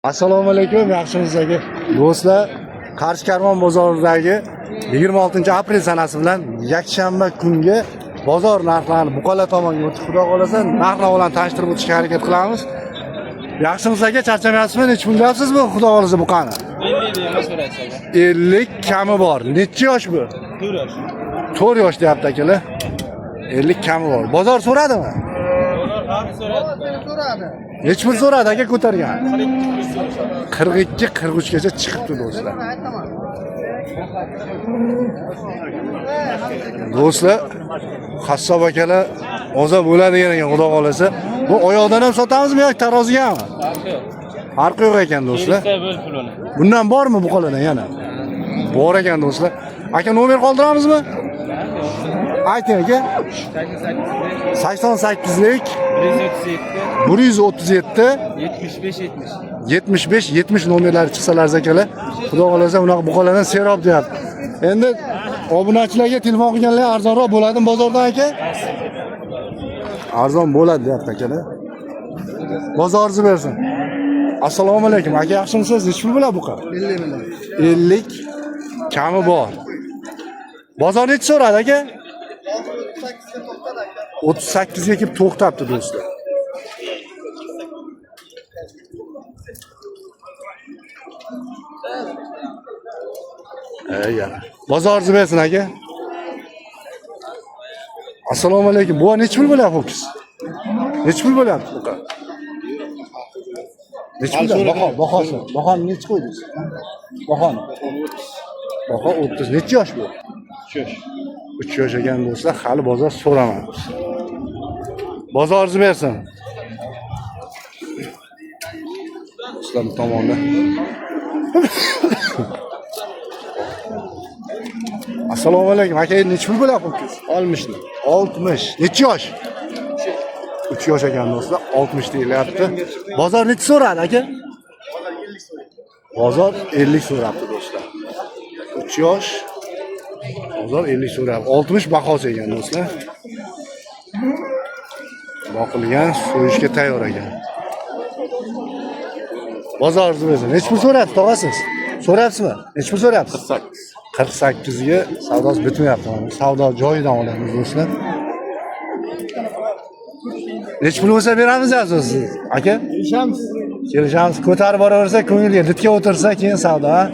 Assalomu alaykum, yaxshimisiz aka. Do'stlar, Qarshi Karvon bozoridagi 26 aprel sanasi bilan yakshanba kungi bozor narxlarini Buqala tomonga o'tib, xudo xolasa, narxlar bilan tanishtirib o'tishga harakat qilamiz. Yaxshimisiz aka, charchamaysizmi? Nechta pul deyapsiz bu, xudo xolasa buqani? 50 deyman so'raysiz aka. 50 kami bor. Necha yosh bu? 4 yosh. 4 yosh deyapti akalar. 50 kami bor. Bozor so'radimi? So'radi. Nech pul so'radi aka ko'targan? 42-43 gacha chiqibdi do'stlar. Do'stlar, qassob akalar oza bo'ladigan ekan, xudo xolasa. Bu oyoqdan ham sotamizmi yoki tarozigami? Farqi yo'q ekan do'stlar. Bundan bormi bu qoladan yana? Bor ekan do'stlar. Aka nomer qoldiramizmi? Ayting aka. 88lik 137 75-70 nomerlari chiqsalar akalar. Xudo xolasa unaqa buqalardan serob deyapti. Endi obunachilarga telefon qilganlar arzonroq bo'ladimi bozordan aka? Arzon bo'ladi deyapti akalar. Bozoringiz bersin. Assalomu alaykum aka, yaxshimisiz? Nech pul bo'ladi buqa? 50 million. 50 kami bor. Bozor nech so'radi aka? 38 ga kelib to'xtabdi do'stlar. Bozoringiz bersin aka. Assalomu alaykum. Bu nech pul bo'lyapti ho'kiz? Nech pul bo'lyapti buqa? Nech pul? Bahoni nech qo'ydingiz? Bahoni. Baho 30. Necha yosh bu? 3 yosh. 3 yosh ekan do'stlar, hali bozor so'raman. Bozoringiz bersin. Do'stlar bu tomonda. Assalomu alaykum. Aka, nech pul bo'lyapti? 60 ni. 60. Necha yosh? 3 yosh ekan do'stlar, 60 deyilyapti. Bozor nech so'radi aka? Bozor 50 so'rabdi do'stlar. 3 yosh. Bozor 50 so'rayapti. 60 bahosi ekan do'stlar. Boqilgan, so'yishga tayyor ekan. Bozoringiz bersin. Nech pul so'rayapti, tog'asiz? So'rayapsizmi? Nech pul so'rayapsiz? 48 ga savdosi bitmayapti. Savdo joyidan olamiz do'stlar. Nech pul bo'lsa beramiz siz, aka? Kelishamiz. Ko'tarib boraversa, ko'ngilga ditga o'tirsa, keyin savdo, ha?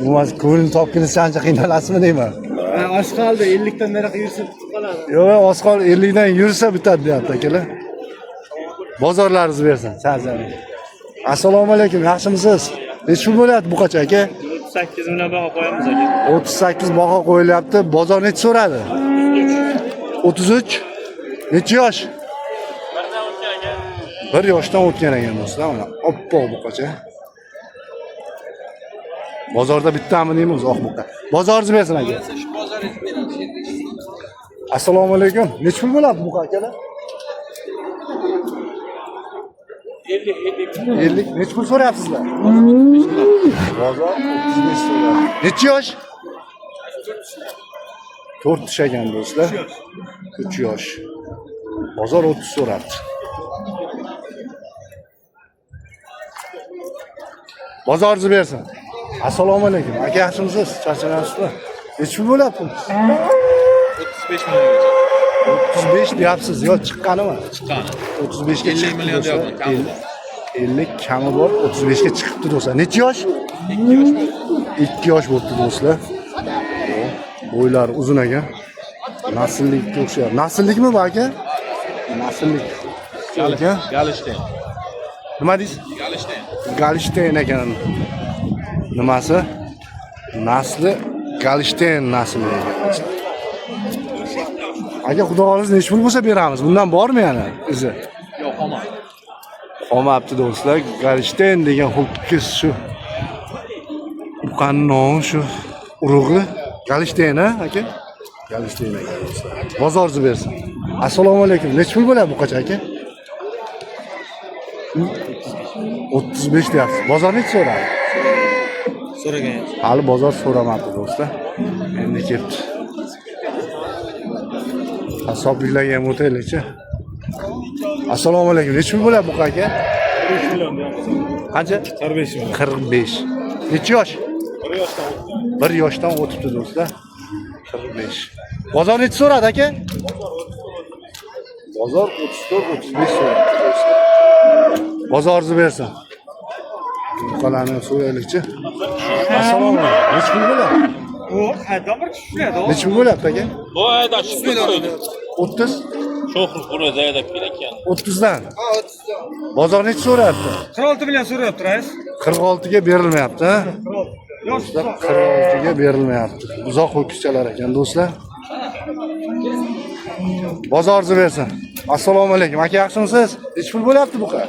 Umuman ko'ngilni topkingiz ancha qiynalasizmi deyman. Oz qoldi 50 dan nariga yursa bitib qoladi. Yo'q, oz qoldi 50 dan yursa bitadi deyapti akalar. Bozorlaringiz bersin, sazali. Assalomu alaykum, yaxshimisiz? Nech pul bo'lyapti buqacha aka? 38 million baho qo'yamiz aka. 38 baho qo'yilyapti. Bozor nech so'radi? 33. Necha yosh? 1 yoshdan o'tgan ekan do'stlar, mana oppoq buqacha. Bozorda bittami deymiz, oq buqa. Bozoringiz bersin aka. Assalomu alaykum. Nech pul bo'ladi buqa akalar? 50. Nech pul so'rayapsizlar? Bozor 35 so'rayapti. Necha yosh? 4 yosh ekan do'stlar. 3 yosh. Bozor 30 so'rabdi. Bozoringiz bersin. Assalomu alaykum. Aka, yaxshimisiz? Charchamayapsizmi? Nech pul bo'lyapti? 35 million. 35 deyapsiz, yo chiqqanimi? Chiqqan. 35 ga 50 million deyapman, kami bor. 50 kami bor, 35 ga chiqibdi do'stlar. Necha yosh? 2 yosh bo'ldi. 2 yosh bo'ldi do'stlar. Bo'ylar uzun ekan. Nasllikka o'xshayapti. Nasllikmi bu aka? Nasllik. Galishten. Nima deysiz? Galishten. Galishten ekan. Nimasi? Nasli Galishten nasli ekan. Aka, xudo xolasa nech pul bo'lsa beramiz. Bundan bormi yana izi? Yo'q, qolmadi. Qolmabdi do'stlar. Galishten degan ho'kiz shu. Buqanning shu urug'i Galishten, ha aka? Galishten ekan do'stlar. Bozoringiz bersin. Assalomu alaykum. Nech pul bo'ladi buqacha aka? 35 deyapsiz. Bozor nech so'radi? So'ragan. Hali bozor so'ramabdi do'stlar. Endi ketdi. Qassobliklarga ham o'taylikchi. Assalomu alaykum. Nech pul bo'ladi bu aka? 5 million. Qancha? 45 ming. 45. Necha yosh? 1 yoshdan o'tdi. 1 yoshdan o'tibdi do'stlar. 45. Bozor necha so'radi aka? Bozor 34-35 so'radi do'stlar. Bozorni bersin. Qolani so'raylikchi. Assalomu alaykum. Nech pul bo'ladi? O, qayerdan bir tushadi? Nech pul bo'lyapti aka? Bu oyda shunday bo'ladi. 30. Sho'xruh buni zayda kerak. 30dan. Bozor necha so'rayapti? 46 million so'rayapti, rais. 46 ga berilmayapti, ha? Yosh, 46 ga berilmayapti. Uzoq ho'kizchalar ekan do'stlar. Bozorni bersin. Assalomu alaykum. Aka yaxshimisiz? Nech pul bo'lyapti bu qa?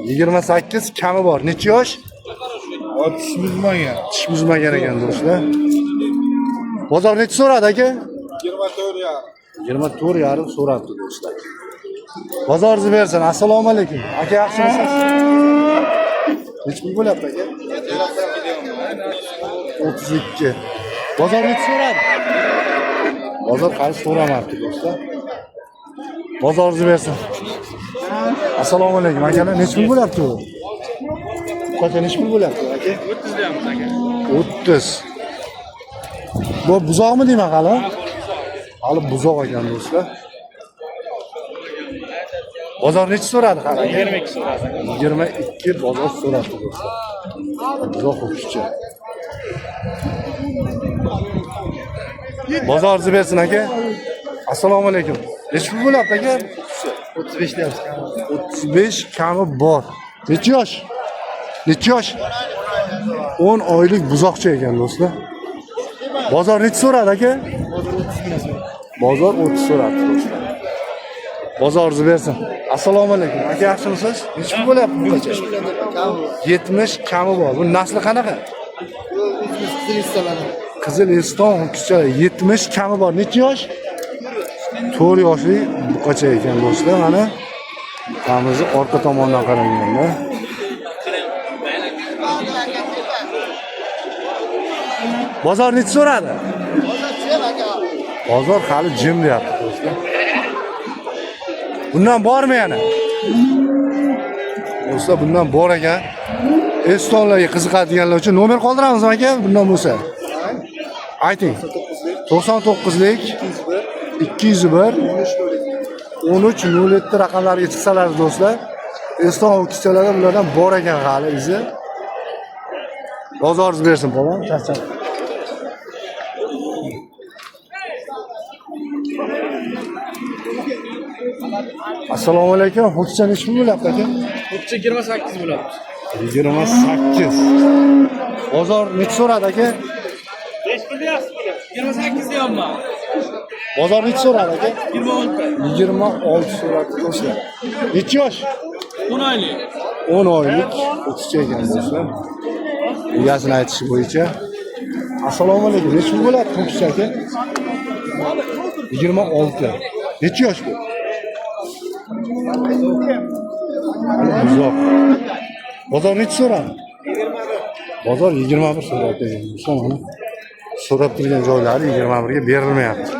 28 kami bor. Necha yosh? tish buzmagan. Tish buzmagan ekan do'stlar. Bozor necha so'radi aka? 24 ya. 24 yarim so'rabdi do'stlar. Bozorni bersin. Assalomu alaykum. Aka yaxshimisiz? Nech pul bo'lyapti aka? 32. Bozor necha so'radi? Bozor qarshi so'ramabdi do'stlar. Bozorni bersin. Assalomu alaykum akalar. Nech pul bo'lyapti u? Qancha nech pul bo'lyapti aka? 30 deyapmiz aka. 30. Bu buzoqmi deyman hali? Hali buzoq ekan do'stlar. Bozor necha so'radi hali aka? 22 so'radi. 22 bozor so'radi do'stlar. Buzoq o'qishchi. Bozorni bersin aka. Assalomu alaykum. Nech pul bo'lyapti aka? 35 deyapsiz. 35 kami bor. Necha yosh? Necha yosh? 10 oylik buzoqcha ekan do'stlar. Bozor necha so'radi aka? Bozor 30 so'radi do'stlar. Bozorni bersin. Assalomu alaykum. Aka yaxshimisiz? Necha pul bo'lyapti bu qacha? 70 kami bor. Bu nasli qanaqa? Qizil eston ho'kizchalar 70 kami bor. Necha yosh? 4 yoshli buqacha ekan do'stlar. Mana qamizni orqa tomondan qaraganda. Bozor necha so'radi? Bozor hali jim deyapti do'stlar. Bundan bormi yana? Do'stlar bundan bor ekan. Estonlarga qiziqadiganlar uchun nomer qoldiramizmi aka? Bundan bo'lsa. Ayting. 99lik 201 1307 raqamlariga chiqsalar do'stlar. Eston ho'kizchalari bulardan bor ekan hali izi. Bozorni bersin polvon. Charchab. Assalomu alaykum. Ho'kizcha nech pul bo'lyapti aka? Ho'kizcha 28 bo'ladi. 28. Bozor necha so'radi aka? 5 pul deyapsiz. 28 deyapman. Bozor necha so'radi aka? 26. 26 so'radi do'stlar. Necha yosh? 10 oylik. 10 oylik o'qishchi ekan do'stlar. Egasini aytishi bo'yicha. Assalomu alaykum. Necha pul bo'ladi o'qishchi aka? 26. Necha yosh bu? Buzoq. Bozor necha so'radi? Bozor 21 so'radi degan do'stlar. Mana so'rab turgan joylari 21 ga berilmayapti.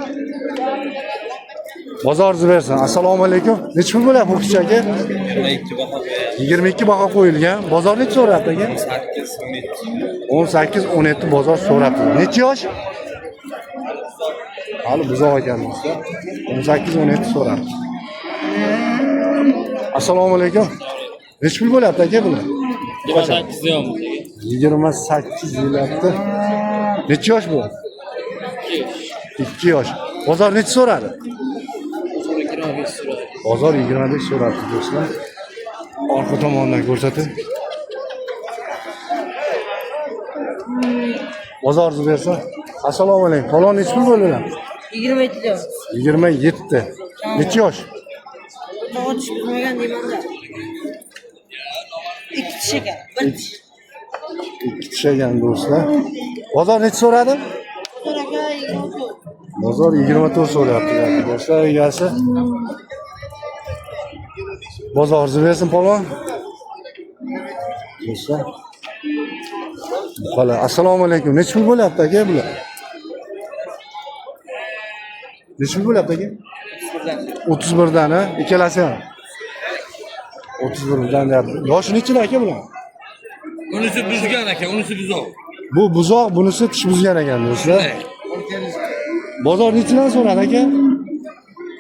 Bozorni bersin. Assalomu alaykum. Necha pul bo'lyapti o'qishchi aka? 22 baho. 22 baho qo'yilgan. Bozor necha so'rabdi aka? 18 17 bozor so'rabdi. Necha yosh? Hali buzoq ekan do'stlar. 18 17 so'rabdi. Assalomu alaykum. Necha pul bo'lyapti aka bular? 28 deyapman. 28 bo'lyapti. Necha yosh bu? 2 yosh. Bozor necha so'radi? Bozor 25 so'radi do'stlar. Orqa tomondan ko'rsating. Bozorni bersa. Assalomu alaykum. Falon necha pul bo'ladi? 27 diyor. 27. Necha yosh? Daha çıkmayan dimanda. 2 tiş ekan. 1 tiş. 2 tish ekan do'stlar. Bozor necha so'radi? So'raga 24. Bozor 24 so'rayapti do'stlar egasi. Bozorni bersin polvon. Do'stlar. Buqalar. Assalomu alaykum. Necha pul bo'lyapti aka bular? Necha pul bo'lyapti aka? 31 dan, ha? Ikkalasi ham. 31 million deyapti. Yoshi nechida aka bular? Unisi buzgan aka, unisi buzoq. Bu buzoq, bunisi tish buzgan ekan do'stlar. Bozor nechidan so'radi aka?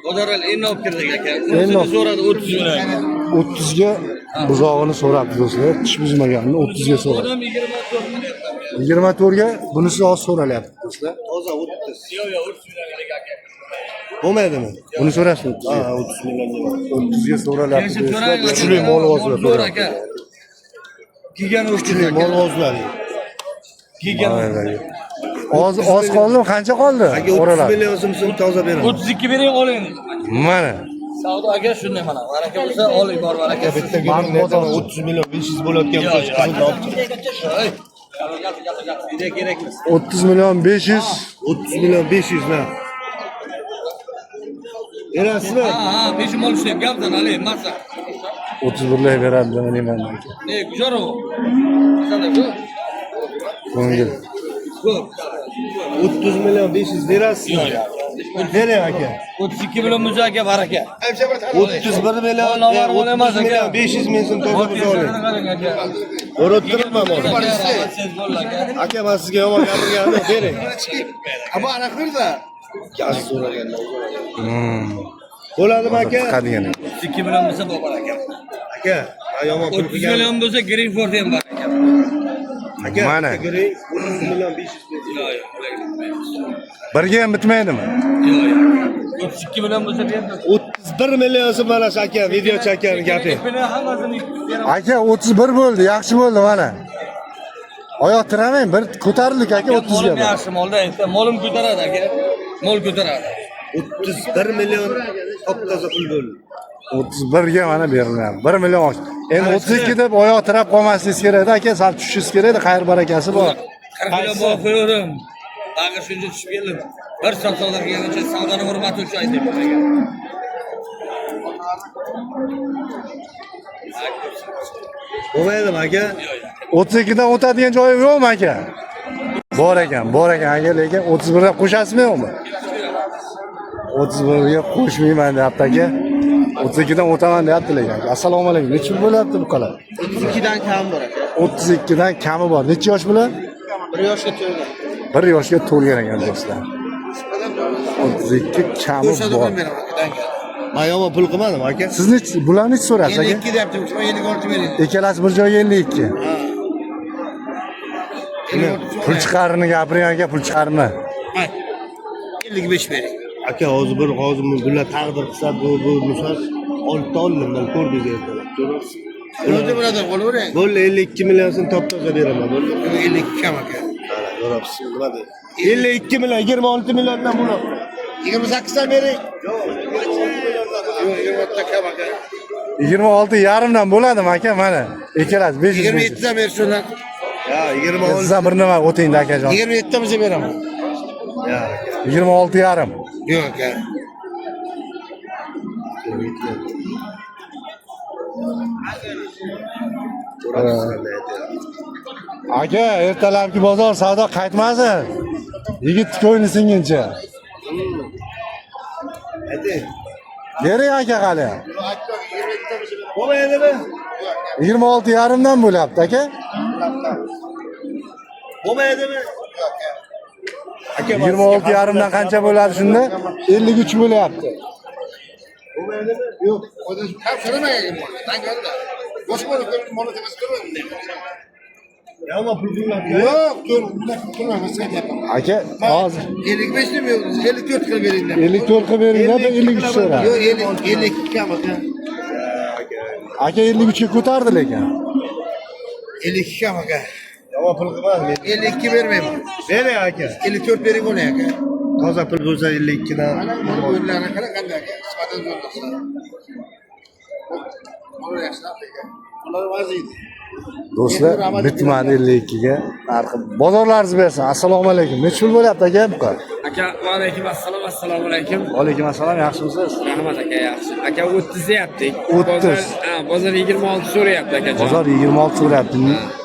Bozor endi olib kirdik aka. Endi Unisini olib- so'radi 30 million. 30 ga buzog'ini so'rabdi do'stlar. Tish buzmaganini 30 ga so'radi. Odam 24 million. 24 ga bunisi hozir so'ralyapti do'stlar. Yo'q, 30 million kerak aka. Bo'lmaydimi? Buni so'rashdi. Ha, 30 million. 30 ga so'ralyapti Kelishib do'stlar. so'raylik. Kuchli mol o'zlar. Zo'r aka. Kelgan Kuchli mol o'zlar. Kelgan. Oz qoldimi? Qancha qoldi? Oralar. 30 million so'm toza beraman. 32 bering oling. Mana. Savdo aka shunday mana. Baraka bo'lsa oling bor baraka. Bitta gumon 30 million 500 bo'layotgan bo'lsa qizil olib chiq. Juda kerakmas. 30 million 500. 30 million 500 na. Berasizmi? Ha, beshim olishni gapdan ale, masa. 31 lar beradi deyman aka. Gujaro. Qanday bu? Ko'ngil. Ko'p. 30 million 500 berasizmi? Bering aka. 32 million muza aka baraka. 31 million, Olar emas 30 million aka. 500 ming so'm toza pul oling. O'rib turibman mana. Aka men sizga yomon gapirgandim, bering. Aba anaqirda. Gaz so'raganda. Bo'ladimi aka? Qadigan. 2 million bo'lsa bu baraka. Aka, men yomon pul 30 qilgan. million bo'lsa Greenford ham bor aka. Aka, Mana. ko'ring, 30 million 500 ming. Birga ham bitmaydimi? Yo'q. 32 million bo'lsa berdim. 31 million so'm mana shu aka video chakkan gapi. Bilan hammasini beraman. Aka 31 bo'ldi, yaxshi bo'ldi mana. Oyoq tiramang, bir ko'tarildik aka 30 ga. Molim yaxshi molda aytdi. Molim ko'taradi aka. Mol ko'taradi. 31 million top-toza pul bo'ldi. 31 ga mana beriladi. 1 million osh. Endi 32 deb oyoq tirab qolmasligingiz kerak aka, sal tushishingiz kerak, xayr barakasi bor. 40 million bor qo'yaverim. Bag'i shuncha tushib keldim. Bir savdolar kelguncha savdoni hurmati uchun aytdim aka. Bo'lmaydimi aka? 32 dan o'tadigan joyi yo'qmi aka? Bor ekan aka, lekin 31 ga qo'shasizmi yo'qmi? 31 ga qo'shmayman deyapti aka. 32 dan o'taman deyapti lekin. Assalomu alaykum. Necha bo'lyapti bu qala? 32 dan kam bor aka. 32 dan kami bor. Necha yosh bular? 1 yoshga to'lgan. 1 yoshga to'lgan ekan do'stlar. 32 kami bor. Men yomon pul qilmadim aka. Siz bularni necha so'rasiz aka? 52 deyapti, 56 bering. Ikkalasi bir joyga 52. Pul chiqarini gapiring aka, pul chiqarini. 55 bering. Aka hozir bular taqdir qilsa bu misol 6 ta oldim men ko'rdingiz ertalab. Ko'rasiz. O'zi birodar bo'lavering. Bo'ldi 52 million so'm top-toza beraman. Bo'ldi. 52 kam aka. Ko'rasiz, nima deydi? 52 million 26 milliondan bo'ladi. 28 dan bering. Yo'q, 26 kam aka. 26 yarimdan bo'ladimi aka mana? Ikkalasi 500. 27 dan ber shundan. Ya 26. Sizdan bir nima o'tingda akajon. 27 dan biza beraman. Ya 26 yarim. Yo'q aka. Aka, ertalabki bozor savdo qaytmasin. Yigit ko'ngli singuncha. Ayting. Bering aka qali. Bo'lmaydimi? 26 yarimdan bo'lyapti aka. Bo'lmaydimi? Aka 26 yarimdan qancha bo'ladi shunda? 53 bo'lyapti. bo'lmaydimi? Yo'q. Ham so'ramagan. Ben gördüm. Boşma da mono temas ko'rmadim. Yomon pul qilmadi. Yo'q, ko'rmadim, sen yapam. Aka, hozir 55 demiyor, 54 qilib bering. 54 qilib beringlar, 53 so'ra. Yo'q, 52 kam aka. Aka 53 ga ko'tardi lekin. 52 kam aka. Yomon pul qilmadi. 52 bermayman. Bering aka. 54 bering o'ne aka. Toza pul bo'lsa 52 dan. Mana bu o'yinlarni qara qanday aka? Isbotan zo'rlasa. Mana yaxshi aka. Ular vaziydi. Do'stlar, bitmadi 52 ga. Narxi bozorlaringiz bersin. Assalomu alaykum. Necha pul bo'lyapti aka bu qa? Aka, va alaykum assalom, assalomu alaykum. Va alaykum assalom, yaxshimisiz? Rahmat aka, yaxshi. Aka 30 deyaptik. 30. Bozor 26 so'rayapti aka. Bozor 26 so'rayapti.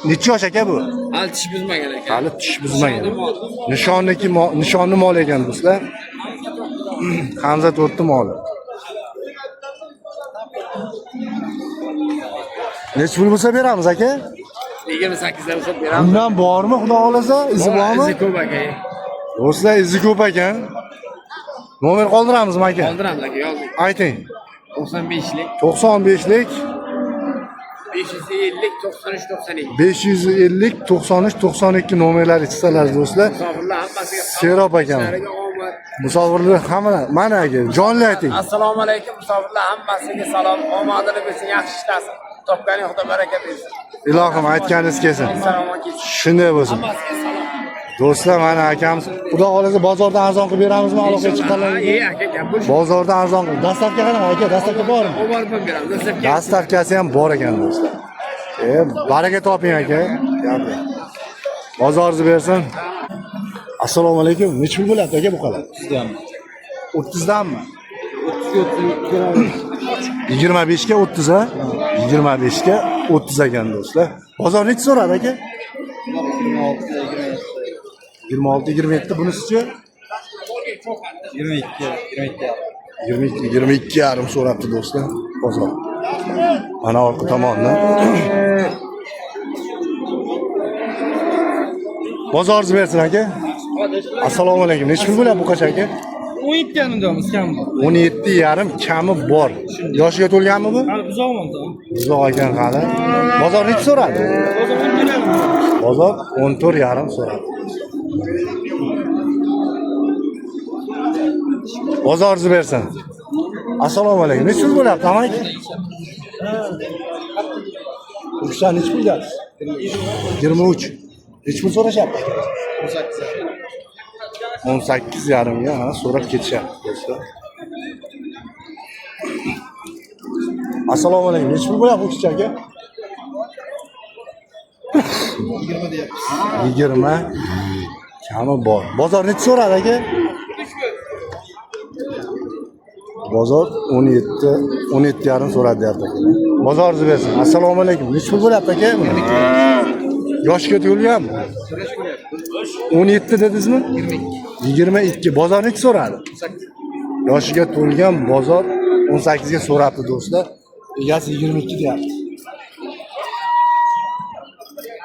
Necha yosh aka bu? Hali tish buzmagan aka. Hali tish buzmagan. Nishonni mol ekan do'stlar. Hamza 4 moli. Necha pul bo'lsa beramiz aka? 28'da bo'lsa beramiz. Bundan bormi, xudo xolasa? Izi bormi? Izi ko'p aka. Do'stlar, izi ko'p ekan. Nomer qoldiramizmi aka? Qoldiramiz aka, yozing. Ayting. 95lik, 95lik 550, 93, 92. 550 93 92 nomerlari chiqsalar do'stlar. Musofirlar hammasiga Serob akam. ishlariga omad. Musofirlar hamma mana aka, jonli ayting. Assalomu alaykum musofirlar hammasiga salom. Omadini bersin, yaxshi ishlasin. Topganing Xudo baraka bersin. Ilohim aytganingiz kelsin. Salomon kelsin. Shunday bo'lsin. Hammasiga salom. Do'stlar, mana akamiz, xudo xolasa bozordan arzon qilib beramizmi? Aloqa chiqqanlar. Aka, gap bo'lish. Bozordan arzon qilib. Dastavka qarang aka, dastavka bormi? Oborib beramiz. Dastlabki Dastavkasi ham bor ekan do'stlar. Baraka toping aka. Gapi. Bozoringiz bersin. Assalomu alaykum. Necha pul bo'lyapti aka bu qalar? 30 danmi? 25 ga 30 a? 25 ga 30 ekan do'stlar. Bozor necha so'radi aka? 26 27 bunisichi? 22 yarim so'rabdi do'stlar. Bozor. Mana orqa tomondan. Bozoringiz bersin aka. Assalomu alaykum. Necha pul bo'lyapti bu qacha aka? 17 yarimdamiz kami. 17 yarim kami bor. Yoshiga to'lganmi bu? Hali buzoqman da. Buzoq ekan hali. Bozor necha so'radi? Bozor 14 yarim so'radi. Bozoringiz bersin. Assalomu alaykum. Necha pul bo'lyapti amaki? Uchdan necha pul deyapsiz? 23. Necha pul so'rashyapti? 18 yarimga mana so'rab ketishyapti do'stlar. Assalomu alaykum. Necha pul bo'lyapti uch aka? 20 deyapsiz. 20. Kami bor. Bozor necha so'radi aka? Bozor 17 yarim so'radi deyapti. Bozoringiz bersin. Assalomu alaykum. Necha pul bo'lyapti aka? Yoshga to'lganmi? 17 dedingizmi? 22. Bozor necha so'radi? Yoshiga to'lgan bozor 18 ga so'rabdi do'stlar. Egasi 22 deyapti.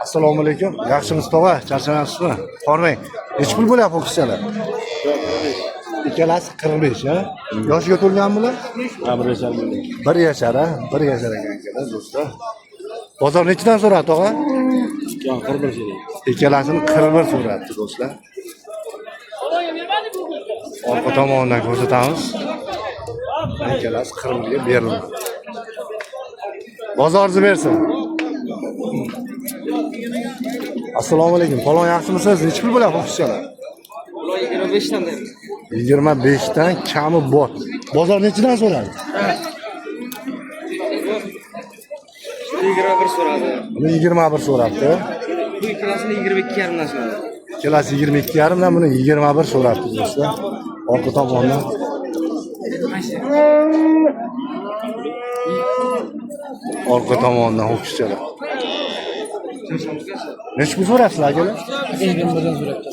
Assalomu alaykum. Yaxshimisiz tog'a? Charchamayapsizmi? Qormang. Necha pul bo'lyapti o'qishchalar? Ikkalasi 45, ha? Yoshiga to'lganmilar? Ha, 1 yashar bo'ldi. 1 yashar, ha? 1 yashar ekan do'stlar. Bozor nechidan so'radi tog'a? 41 so'radi. Ikkalasini 41 so'radi do'stlar. Orqa tomondan ko'rsatamiz. Ikkalasi 41 ga berildi. Bozoringiz bersin. Assalomu alaykum. Falon yaxshimisiz? Necha pul bo'lyapti o'qishchalar? 25 dan deymiz. 25 dan kami bor. Bozor nechidan so'radi? 21 so'radi. 21 so'rabdi. Bu ikkalasini 22 yarimdan so'radi. Ikkalasi 22 yarimdan, buni 21 so'rabdi do'stlar. Orqa tomondan. Orqa tomondan o'qishchalar. Necha pul so'rasizlar akalar? 21 dan so'rabdi.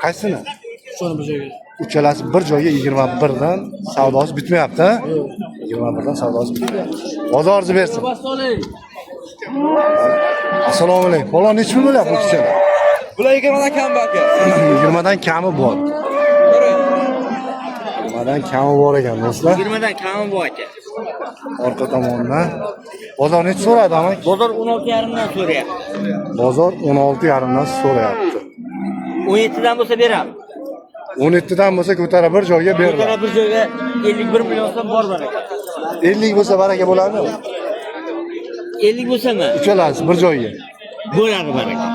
Qaysini? Shuni bu joyga. Uchalasi bir joyga 21 dan savdosi bitmayapti, ha? 21 dan savdosi bitmayapti. Bozoringiz bersin. Assalomu alaykum. Falon necha pul bo'lyapti o'qishchalar? Bular 20 dan kam aka. 20 dan kami bor. 20 dan kami bor ekan do'stlar. 20 dan kami bor aka. Orqa tomondan. Bozor necha so'radi amak? Bozor 16 yarimdan so'rayapti. Bozor 16 yarimdan so'rayapti. 17 dan bo'lsa beramiz. 17 dan bo'lsa ko'tarib bir joyga beriladi. Ko'tarib bir joyga 51 million so'm bor baraka. 50 bo'lsa baraka bo'ladimi? 50 bo'lsa-mi? Uchalasi bir joyga. Bo'ladi baraka.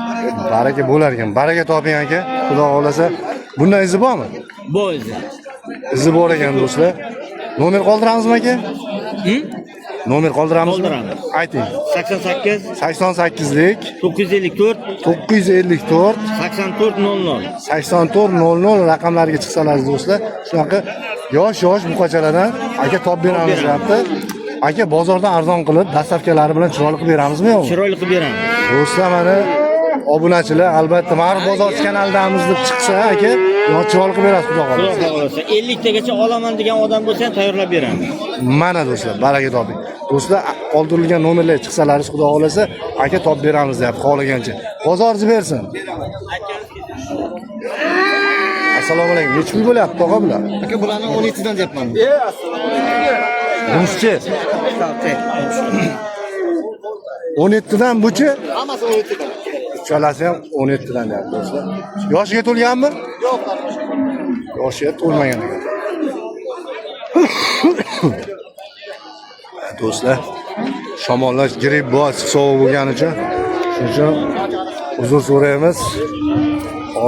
Baraka bo'lar ekan. Baraka toping aka. Xudo xolasa. Bundan izi bormi? Bo'ldi. Izi bor ekan do'stlar. Nomer qoldiramizmi aka? Nomer qoldiramizmi? Qoldiramiz. Ayting. 88 88lik 954 954 84 00. 8400 raqamlariga chiqsangiz do'stlar, shunaqa yosh buqachalardan aka top beramiz deyapti. Aka bozordan arzon qilib, dastavkalari bilan chiroyli qilib beramizmi yo'qmi? Chiroyli qilib beramiz. Do'stlar, mana obunachilar albatta Ma'ruf bozorchi kanalidamiz deb chiqsa aka, Yo'qchilik berasiz, xudo Xudo xohlasa. xohlasa 50 tagacha olaman degan odam bo'lsa ham tayyorlab beraman. Mana do'stlar, baraka toping. Do'stlar, qoldirilgan nomerlar chiqsalaringiz xudo xohlasa, aka topib beramiz deb xohlagancha. Bozoringiz bersin. Assalomu alaykum. Nechta uy bo'lyapti, tog'a bular? Aka bularni 17 dan deyapman. Bunchi 17 dan buchi? Hammasi 17 dan. Uchalasi ham 17 dan deyapti do'stlar. Yoshiga to'lganmi? Yo'q, Yoshiga to'lmagan ekan. Do'stlar, shamollash gripp bor, sovuq bo'lgani uchun shuning uchun uzr so'raymiz.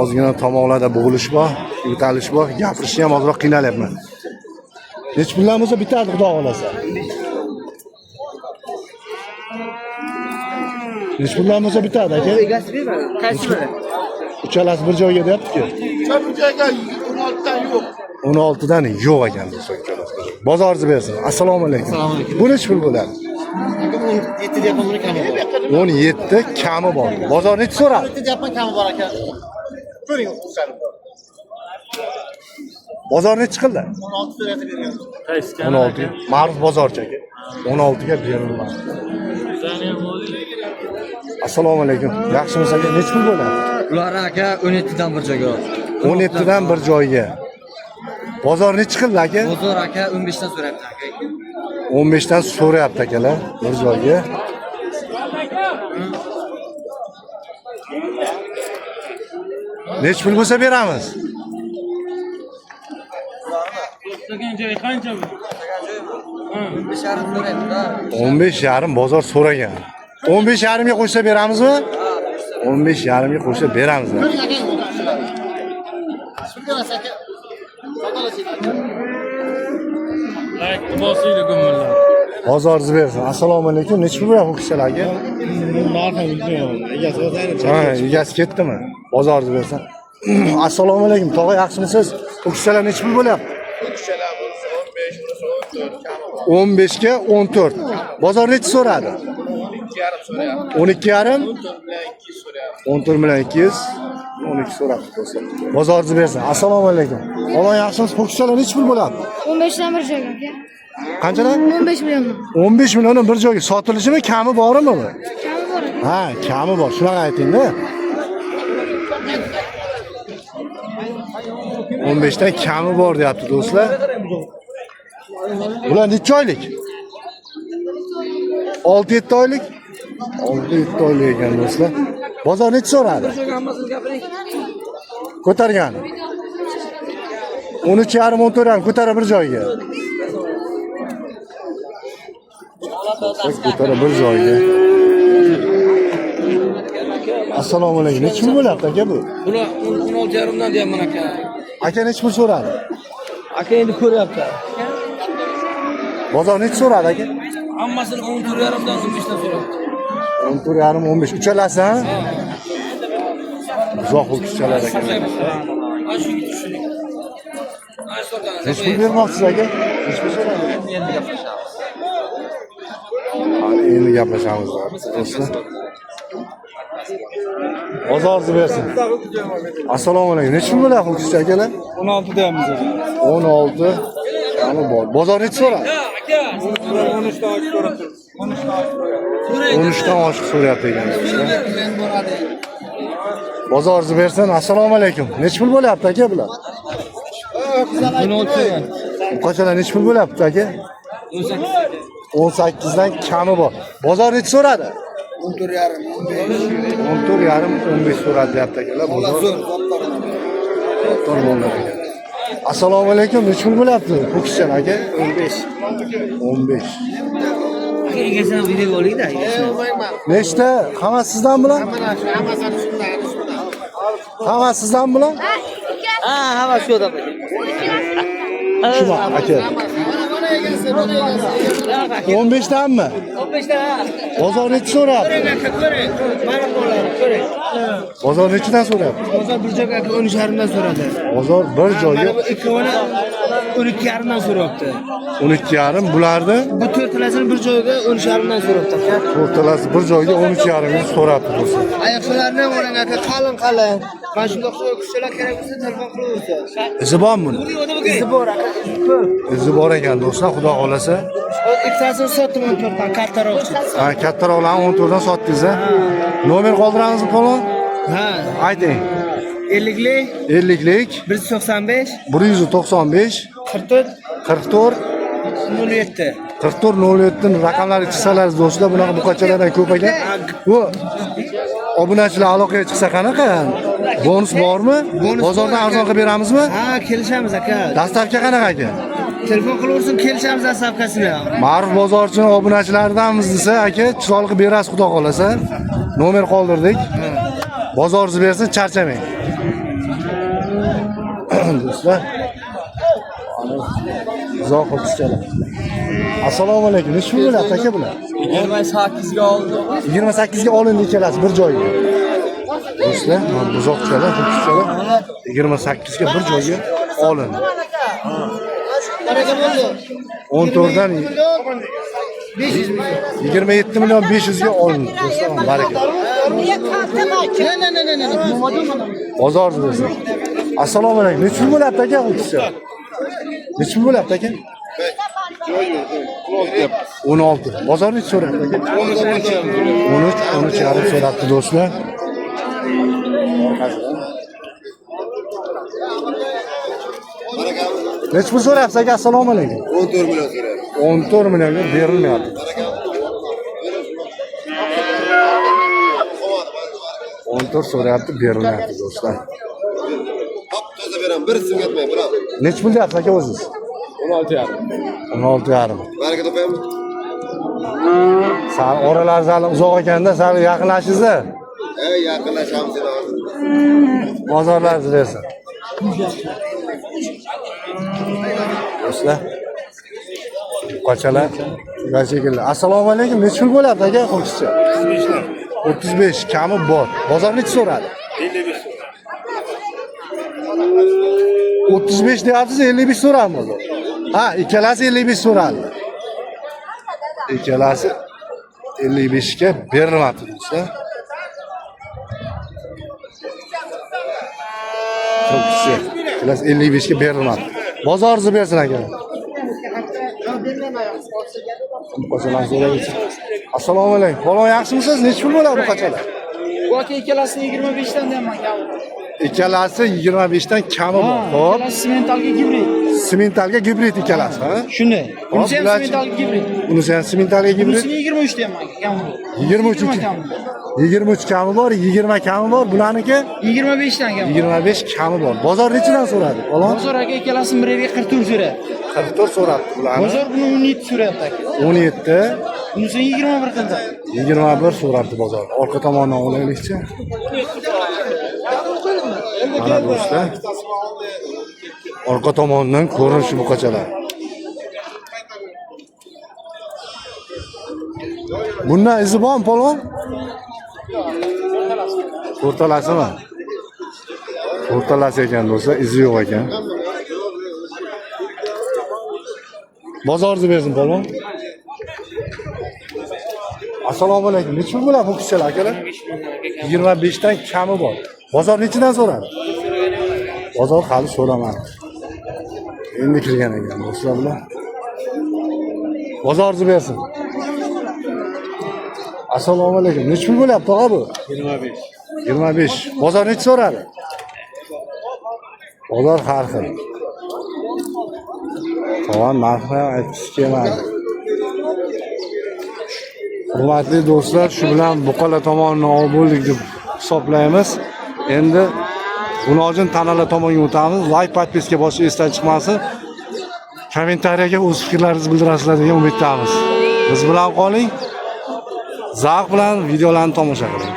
Ozgina tomonlarda bo'g'ilish bor, yo'talish bor, gapirishni ham ozroq qiynalyapman. Hech pullar bo'lsa bitadi, xudo xolasa. Hech pullar bo'lsa bitadi, aka. Qaysi biri? Uchalasi bir joyga deyapti-ku. bu joyga 16 dan yo'q. 16 dan yo'q ekan do'stlar. Bozoringiz bersin. Assalomu alaykum. Bu nech pul bo'ladi? 17 deyapman, buni kami bor. 17 kami bor. Bozor nech so'radi? 17 deyapman, kami bor aka. Ko'ring, o'xsharib. Bozor nech chiqildi? 16 so'rayatib bergan. 16. Ma'ruf bozorchi aka. 16 ga beriladi. Assalomu alaykum. Yaxshimisiz aka? Nech pul bo'ladi? Ular aka 17 dan bir joyga. 17 dan bir joyga. Bozor nech chiqildi aka? Bozor aka 15 dan so'rayapti aka. 15 dan so'rayapti akalar bir joyga. Nech pul bo'lsa beramiz? Istagan joy qancha bu? 15,5 bozor so'ragan. 15,5 ga qo'shsa beramizmi? 15,5 ga qo'shsa beramiz. Like bosiydi gumillar. Bozoringiz bersin. Assalomu alaykum. Nech pul bo'lyapti bu kishilarga? Ha, egasi ketdimi? Bozoringiz bersin. Assalomu alaykum. Tog'a yaxshimisiz? Bu kishilar nech pul bo'lyapti? 15 ga 14. Bozor nech so'radi? 12,5 14 million 200 12 so'rabdi do'stlar. Bozoringiz bersin. Assalomu alaykum. Omon yaxshimisiz? Bu kishilar nech pul bo'lyapti? 15 dan bir joyga aka. Qanchadan? 15 milliondan. 15 milliondan bir joyga sotilishimi, kami bormi bu? Kami bor. Ha, kami bor. Shunaqa ayting-da. 15 dan kami bor deyapti do'stlar. Bular necha oylik? 6-7 oylik. 6-7 oylik ekan do'stlar. Bozor necha so'radi? Ko'targan. 13,5 14 ko'tara bir joyga. Ko'tara bir joyga. Assalomu alaykum. Necha pul bo'lyapti aka bu? Bular 16,5 dan deyapman aka. Aka necha pul so'radi? Aka endi ko'ryapti. Bozor necha so'radi aka? Hammasini 14,5 dan 15 dan so'rayapti. 14,5 15. Uchalasi ha? Uzoq uchalari aka. Ana shunga tushuning. Ana so'rdan. Necha pul bermoqchisiz aka? Necha pul so'radi? Endi gaplashamiz. Ha, endi gaplashamiz do'stlar. Bozoringiz bersin. Assalomu alaykum. Necha pul bo'lyapti bu kishi akalar? 16 deyapmiz. 16. Kami bor. Bozor necha so'radi? Aka, 13 dan oshib so'rab turibdi. 13 dan oshiq so'rayapti ekan do'stlar. Bozoringiz bersin. Assalomu alaykum. Necha pul bo'lyapti aka bular? 16 Bu qanchalar necha pul bo'lyapti aka? 18 dan kami bor. Bozor necha so'radi? 14,5 15 so'radi deyapti akalar. Bozor zo'r bo'ldi ekan. Assalomu alaykum. Necha pul bo'lyapti bu kishilar aka? 15. 15. egasini video olayda. Nechta? Hammasi sizdan bular? Hammasi sizdan bular? Ha, hamma shu yerda. Shuma aka. 15 danmi? 15 dan. Bozor necha so'rayapti? Ko'ring. Mana bo'lar, ko'ring. Bozor nechadan so'rayapti? Bozor bir joyga 13,5 dan so'radi. Bozor bir joyga Ikkovini 12,5 dan so'rabdi. 12,5 bularni Bu to'rtalasini bir joyga 13,5 dan so'rabdi aka. o'rtalasi bir joyga 13,5 so'rabdi do'stlar. Oyoqchalarni ham oling aka, qalin. Mana shunday kuchlar kerak bo'lsa telefon qilaversa. Izi bormi buni? Izi bor aka. Izi bor ekan do'stlar, xudo xolasa. Ikkitasini sotdim 14 dan kattaroq. Ha, kattaroqlarni 14 dan sotdingiz a? Nomer qoldiramizmi polvon? Ha, Ayting. 50lik 50lik 195 195 44 44 07. 4407 ni raqamlarni chizsalaringiz do'stlar, bunaqa buqachalardan ko'p ekan. Bu obunachilar aloqaga chiqsa qanaqa? Bonus bormi? Bozordan arzon qilib beramizmi? Ha, kelishamiz aka. Dastavka qanaqa ekan? Telefon qilaversin, kelishamiz dastavkasini. Ma'ruf bozorchini obunachilaridanmiz desa, aka, chiroyli qilib berasiz xudo xolasa. Nomer qoldirdik. Bozoringiz bersin, charchamang. Do'stlar. Uzoq o'tishchalar. Assalomu alaykum. Nechta bo'ladi aka bular? 28 ga oldim. 28 ga olindi ikkalasi bir joyga. Do'stlar, mana buzoqchalar, o'tishchalar 28 ga bir joyga olindi. Baraka bo'ldi. 14 dan 27 million 500 ga olindi. Do'stlar, baraka. Bozoringiz bersin. Assalomu alaykum. Nechta bo'ladi aka o'tishchalar? Nechta bo'ladi aka? 16. Bozor necha so'rayapti aka? 13 yarim so'rabdi do'stlar. Necha pul so'rayapsiz aka? Assalomu alaykum. 14 million so'rayapti. 14 millionga berilmayapti. 14 so'rayapti, berilmayapti do'stlar. Hop, toza beraman. Bir so'm yetmay, bravo. Necha pul deyapsiz aka o'zingiz? 16,5. 16,5. Baraka topaymi? Sal oralaringiz hali uzoq ekanda, sal yaqinlashdingiz-a? Yaqinlashamiz endi hozir. Bozorlaringiz bersin. Do'stlar. Qochalar. Shunday. Assalomu alaykum. Necha pul bo'ladi aka qo'shcha? 35 kami bor. Bozor necha so'radi? 35 deyapsiz, 55 so'radimi o'zi? Ha, ikkalasi 55 so'radi. Ikkalasi 55 ga berilmadi do'stlar. Çok güzel. Ikkalasi 55 ga berilmadi. Bozoringizni bersin aka. Qochalar so'rayapti. Assalomu alaykum. Polvon yaxshimisiz? Necha pul bo'ladi bu qochalar? Bu aka ikkalasini 25 dan deyman aka. Ikkalasi 25 dan kami bor. Xo'p. Simentalga gibrid. Simentalga gibrid ikkalasi, ha? Shunday. Bunisi ham bular- simentalga gibrid. Bunisi ham simentalga gibrid. Bunisini 23 deyman aka. Kam bu. 23 23 kami bor, 20 kami bor. Bularniki 25 dan kam. 25 kami bor. Bozor nechidan so'radi? Polvon Bozor aka ikkalasini biriga 44 so'radi. 44 so'radi bularni. Bozor buni 17 so'rayapti aka. 17, Bunisini 21 qildi. 21 so'rabdi bozor. Orqa tomondan olaylikchi. Mana do'stlar. Orqa tomondan ko'rinishi bu qochalar. Bundan izi bormi polvon? O'rtalasimi? O'rtalasi ekan do'stlar, izi yo'q ekan. Bozoringizni bersin polvon. Assalomu alaykum. Necha pul bo'ladi bu kishilar akalar? 25 dan kami bor. Bozor nechidan so'radi? Bozor hali so'ramadi. Endi kirgan ekan do'stlar bilan. Bozoringizni bersin. Assalomu alaykum. Necha pul bo'lyapti tog'a bu? 25. 25. Bozor necha so'radi? Bozor har xil. To'g'on narxni aytishga kelmadi. Hurmatli do'stlar, shu bilan Buqala tomonidan olib bo'ldik deb hisoblaymiz. Endi Gunojon tanalar tomonga o'tamiz. Like, podpiska bosish esdan chiqmasin. Kommentariyaga o'z fikrlaringizni bildirasizlar degan umiddamiz. Biz bilan qoling. Zavq bilan videolarni tomosha qiling.